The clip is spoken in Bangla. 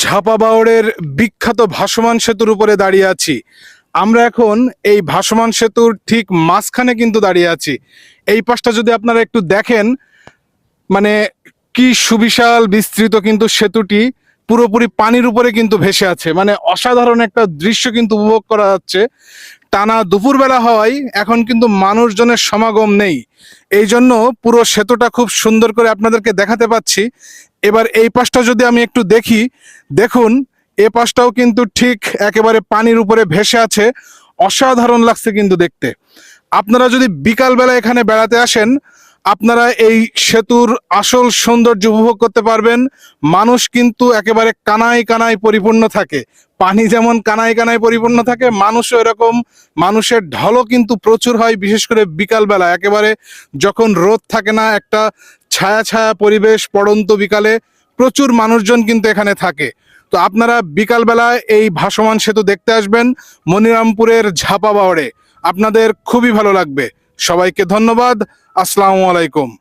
ঝাপাবাওড়ের বিখ্যাত ভাসমান সেতুর উপরে দাঁড়িয়ে আছি। আমরা এখন এই ভাসমান সেতুর ঠিক মাঝখানে কিন্তু দাঁড়িয়ে আছি। এই পাশটা যদি আপনারা একটু দেখেন, মানে কি সুবিশাল বিস্তৃত কিন্তু সেতুটি পুরোপুরি পানির উপরে কিন্তু ভেসে আছে। মানে অসাধারণ একটা দৃশ্য কিন্তু উপভোগ করা যাচ্ছে। টানা দুপুরবেলা হওয়ায় এখন কিন্তু মানুষজনের সমাগম নেই, এই জন্য পুরো সেতুটা খুব সুন্দর করে আপনাদেরকে দেখাতে পাচ্ছি। এবার এই পাশটা যদি আমি একটু দেখি, দেখুন এ পাশটাও কিন্তু ঠিক একেবারে পানির উপরে ভেসে আছে। অসাধারণ লাগছে কিন্তু দেখতে। আপনারা যদি বিকালবেলা এখানে বেড়াতে আসেন, আপনারা এই সেতুর আসল সৌন্দর্য উপভোগ করতে পারবেন। মানুষ কিন্তু একেবারে কানায় কানায় পরিপূর্ণ থাকে। পানি যেমন কানায় কানায় পরিপূর্ণ থাকে, মানুষও এরকম। মানুষের ঢলও কিন্তু প্রচুর হয়, বিশেষ করে বিকালবেলা একেবারে যখন রোদ থাকে না, একটা ছায়া ছায়া পরিবেশ পড়ন্ত বিকালে প্রচুর মানুষজন কিন্তু এখানে থাকে। তো আপনারা বিকালবেলা এই ভাসমান সেতু দেখতে আসবেন মনিরামপুরের ঝাপাবাওড়ে। আপনাদের খুবই ভালো লাগবে। সবাইকে ধন্যবাদ। আসসালামু আলাইকুম।